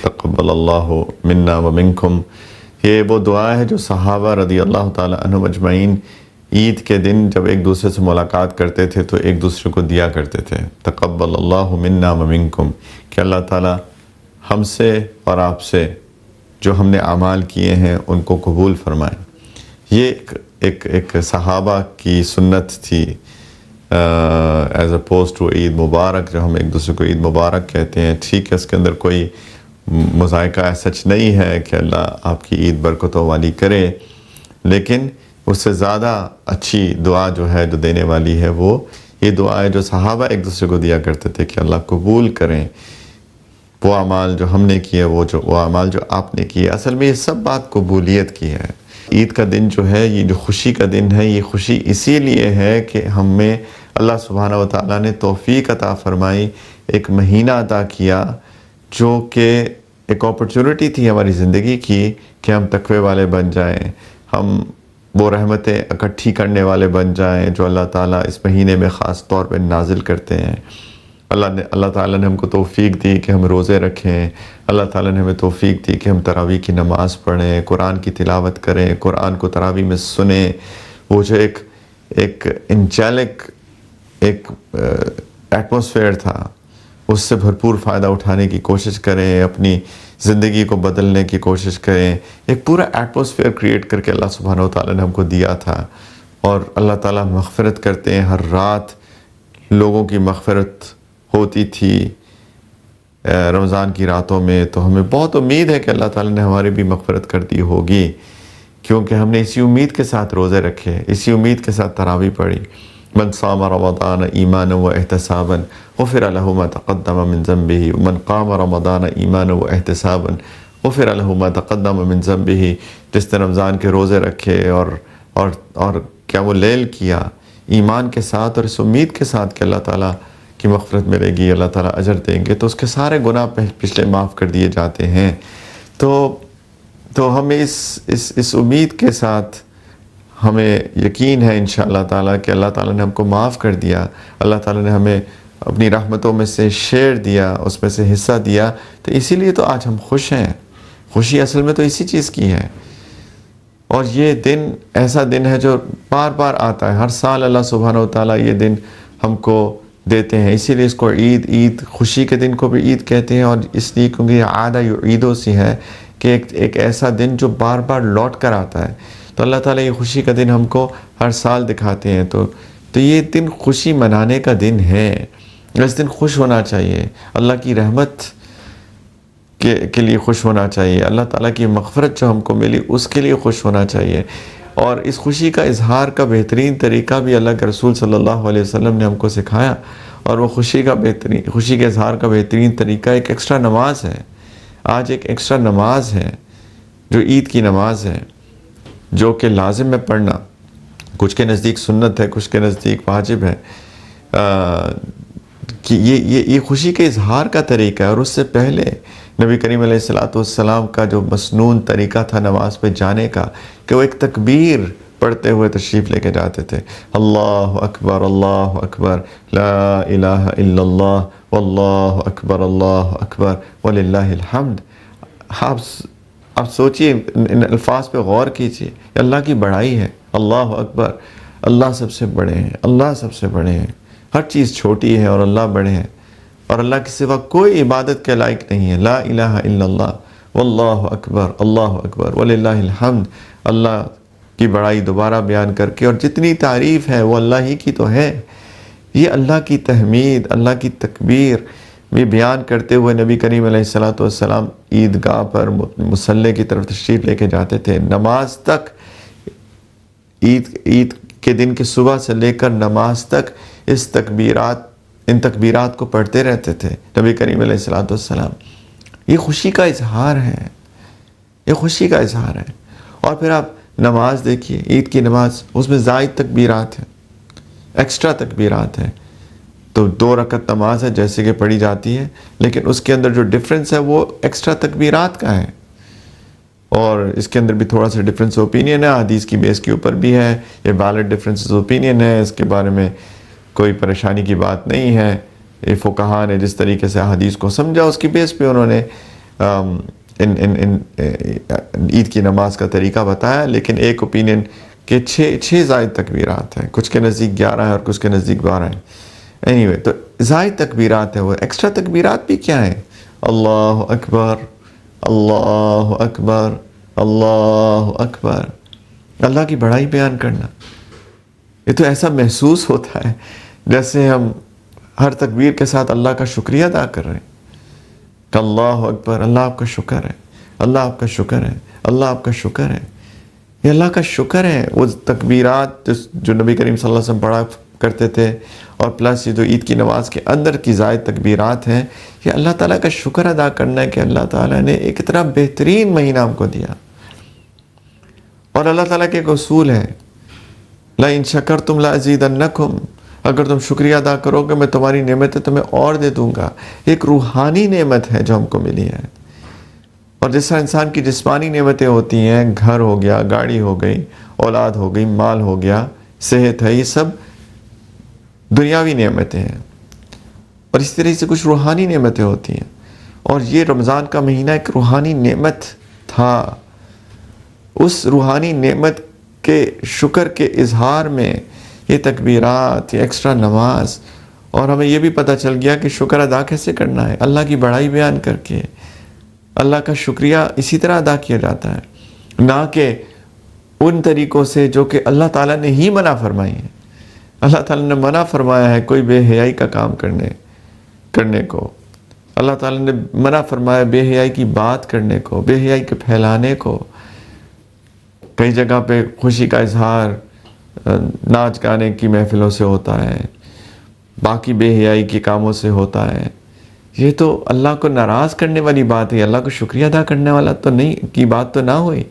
تقبل اللہ منا و منکم، یہ وہ دعا ہے جو صحابہ رضی اللہ تعالی عنہم اجمعین عید کے دن جب ایک دوسرے سے ملاقات کرتے تھے تو ایک دوسرے کو دیا کرتے تھے، تقبل اللہ منا و منکم، کہ اللہ تعالی ہم سے اور آپ سے جو ہم نے اعمال کیے ہیں ان کو قبول فرمائیں۔ یہ ایک صحابہ کی سنت تھی، ایز اپوز ٹو عید مبارک، جو ہم ایک دوسرے کو عید مبارک کہتے ہیں۔ ٹھیک ہے، اس کے اندر کوئی مذائقہ سچ نہیں ہے کہ اللہ آپ کی عید برکتوں والی کرے، لیکن اس سے زیادہ اچھی دعا جو ہے جو دینے والی ہے وہ یہ دعا ہے جو صحابہ ایک دوسرے کو دیا کرتے تھے کہ اللہ قبول کریں وہ اعمال جو ہم نے کیے، وہ اعمال جو آپ نے کیے۔ اصل میں یہ سب بات قبولیت کی ہے۔ عید کا دن جو ہے، یہ جو خوشی کا دن ہے، یہ خوشی اسی لیے ہے کہ ہمیں اللہ سبحانہ و تعالیٰ نے توفیق عطا فرمائی، ایک مہینہ عطا کیا جو کہ ایک اپرچونٹی تھی ہماری زندگی کی کہ ہم تقوی والے بن جائیں، ہم وہ رحمتیں اکٹھی کرنے والے بن جائیں جو اللہ تعالیٰ اس مہینے میں خاص طور پہ نازل کرتے ہیں۔ اللہ تعالیٰ نے ہم کو توفیق دی کہ ہم روزے رکھیں، اللہ تعالیٰ نے ہمیں توفیق دی کہ ہم تراویح کی نماز پڑھیں، قرآن کی تلاوت کریں، قرآن کو تراویح میں سنیں۔ وہ جو ایک انجیلک ایک ایٹماسفیئر تھا، اس سے بھرپور فائدہ اٹھانے کی کوشش کریں، اپنی زندگی کو بدلنے کی کوشش کریں۔ ایک پورا ایٹماسفیئر کریٹ کر کے اللہ سبحانہ و تعالیٰ نے ہم کو دیا تھا، اور اللہ تعالیٰ مغفرت کرتے ہیں۔ ہر رات لوگوں کی مغفرت ہوتی تھی رمضان کی راتوں میں، تو ہمیں بہت امید ہے کہ اللہ تعالیٰ نے ہماری بھی مغفرت کر دی ہوگی، کیونکہ ہم نے اسی امید کے ساتھ روزے رکھے، اسی امید کے ساتھ تراویح پڑھی۔ من صام رمضان ایمانا و احتسابا غفر له ما تقدم من ذنبه ومن قام رمضان ایمانا و احتسابا غفر له ما تقدم من ذنبه، جس نے رمضان کے روزے رکھے اور قیام اللیل کیا ایمان کے ساتھ اور اس امید کے ساتھ کہ اللہ تعالیٰ کی مغفرت ملے گی، اللہ تعالیٰ اجر دیں گے، تو اس کے سارے گناہ پچھلے معاف کر دیے جاتے ہیں۔ تو ہمیں اس امید کے ساتھ ہمیں یقین ہے انشاءاللہ تعالیٰ کہ اللہ تعالیٰ نے ہم کو معاف کر دیا، اللہ تعالیٰ نے ہمیں اپنی رحمتوں میں سے شیئر دیا، اس میں سے حصہ دیا، تو اسی لیے تو آج ہم خوش ہیں۔ خوشی اصل میں تو اسی چیز کی ہے، اور یہ دن ایسا دن ہے جو بار بار آتا ہے، ہر سال اللہ سبحانہ و تعالیٰ یہ دن ہم کو دیتے ہیں، اسی لیے اس کو عید خوشی کے دن کو بھی عید کہتے ہیں، اور اس لیے کیونکہ یہ عادہ عیدوں سی ہے کہ ایک ایسا دن جو بار بار لوٹ کر آتا ہے، تو اللہ تعالیٰ یہ خوشی کا دن ہم کو ہر سال دکھاتے ہیں۔ تو یہ دن خوشی منانے کا دن ہے، اس دن خوش ہونا چاہیے، اللہ کی رحمت کے لیے خوش ہونا چاہیے، اللہ تعالیٰ کی مغفرت جو ہم کو ملی اس کے لیے خوش ہونا چاہیے۔ اور اس خوشی کا اظہار کا بہترین طریقہ بھی اللہ کے رسول صلی اللہ علیہ وسلم نے ہم کو سکھایا، اور وہ خوشی کے اظہار کا بہترین طریقہ ایک ایکسٹرا نماز ہے۔ آج ایک ایکسٹرا نماز ہے جو عید کی نماز ہے، جو کہ لازم ہے پڑھنا، کچھ کے نزدیک سنت ہے، کچھ کے نزدیک واجب ہے، کہ یہ خوشی کے اظہار کا طریقہ ہے۔ اور اس سے پہلے نبی کریم علیہ السلام کا جو مسنون طریقہ تھا نماز پہ جانے کا، کہ وہ ایک تکبیر پڑھتے ہوئے تشریف لے کے جاتے تھے، اللہ اکبر لا الہ الا اللہ واللہ اکبر وللہ الحمد۔ آپ سوچئے، ان الفاظ پہ غور کیجئے، اللہ کی بڑائی ہے، اللہ اکبر، اللہ سب سے بڑے ہیں، اللہ سب سے بڑے ہیں، ہر چیز چھوٹی ہے اور اللہ بڑے ہیں، اور اللہ کے سوا کوئی عبادت کے لائق نہیں ہے، لا الہ الا اللہ واللہ اکبر وللہ الحمد۔ اللہ کی بڑائی دوبارہ بیان کر کے، اور جتنی تعریف ہے وہ اللہ ہی کی تو ہے، یہ اللہ کی تحمید، اللہ کی تکبیر بھی بیان کرتے ہوئے نبی کریم علیہ السلام عیدگاہ پر مصلی کی طرف تشریف لے کے جاتے تھے۔ نماز تک، عید کے دن کے صبح سے لے کر نماز تک ان تکبیرات کو پڑھتے رہتے تھے نبی کریم علیہ السلام۔ یہ خوشی کا اظہار ہے، یہ خوشی کا اظہار ہے۔ اور پھر آپ نماز دیکھیے، عید کی نماز، اس میں زائد تکبیرات ہیں، ایکسٹرا تکبیرات ہیں۔ تو 2 رکعت نماز ہے جیسے کہ پڑھی جاتی ہے، لیکن اس کے اندر جو ڈفرنس ہے وہ ایکسٹرا تکبیرات کا ہے، اور اس کے اندر بھی تھوڑا سا ڈفرنس اوپینین ہے، حدیث کی بیس کے اوپر بھی ہے، یہ ویلڈ ڈفرنس اوپینین ہے، اس کے بارے میں کوئی پریشانی کی بات نہیں ہے۔ یہ فقہاء نے جس طریقے سے حدیث کو سمجھا اس کی بیس پہ انہوں نے عید کی نماز کا طریقہ بتایا، لیکن ایک اوپینین کہ 6 زائد تکبیرات ہیں، کچھ کے نزدیک 11 ہیں اور کچھ کے نزدیک 12 ہیں. اینی تو زائد تکبیرات ہیں. وہ ایکسٹرا تکبیرات بھی کیا ہیں؟ اللہ اکبر، اللہ اکبر، اللہ اکبر، اللہ کی بڑائی بیان کرنا. یہ تو ایسا محسوس ہوتا ہے جیسے ہم ہر تکبیر کے ساتھ اللہ کا شکریہ ادا کر رہے ہیں کہ اللہ اکبر، اللہ آپ کا شکر ہے، اللہ آپ کا شکر ہے، اللہ آپ کا شکر ہے. یہ اللہ کا شکر ہے. وہ تکبیرات جو نبی کریم صلی اللہ علیہ وسلم پڑھا کرتے تھے اور پلس یہ جو عید کی نماز کے اندر کی زائد تکبیرات ہیں، یہ اللہ تعالیٰ کا شکر ادا کرنا ہے کہ اللہ تعالیٰ نے ایک اتنا بہترین مہینہ ہم کو دیا. اور اللہ تعالیٰ کے ایک اصول ہے، لَإِن شَكَرْتُمْ لَأَزِيدَنَّكُمْ، اگر تم شکریہ ادا کرو گے میں تمہاری نعمتیں تمہیں اور دے دوں گا. ایک روحانی نعمت ہے جو ہم کو ملی ہے. اور جس طرح انسان کی جسمانی نعمتیں ہوتی ہیں، گھر ہو گیا، گاڑی ہو گئی، اولاد ہو گئی، مال ہو گیا، صحت ہے، یہ سب دنیاوی نعمتیں ہیں. اور اس طرح سے کچھ روحانی نعمتیں ہوتی ہیں. اور یہ رمضان کا مہینہ ایک روحانی نعمت تھا. اس روحانی نعمت کے شکر کے اظہار میں یہ تکبیرات، یہ ایکسٹرا نماز، اور ہمیں یہ بھی پتہ چل گیا کہ شکر ادا کیسے کرنا ہے. اللہ کی بڑائی بیان کر کے اللہ کا شکریہ اسی طرح ادا کیا جاتا ہے، نہ کہ ان طریقوں سے جو کہ اللہ تعالیٰ نے ہی منع فرمائی ہیں. اللہ تعالیٰ نے منع فرمایا ہے کوئی بے حیائی کا کام کرنے کو. اللہ تعالیٰ نے منع فرمایا بے حیائی کی بات کرنے کو، بے حیائی کے پھیلانے کو. کئی جگہ پہ خوشی کا اظہار ناچ گانے کی محفلوں سے ہوتا ہے، باقی بے حیائی کے کاموں سے ہوتا ہے. یہ تو اللہ کو ناراض کرنے والی بات ہے. اللہ کو شکریہ ادا کرنے والا تو نہیں کی بات تو نہ ہوئی.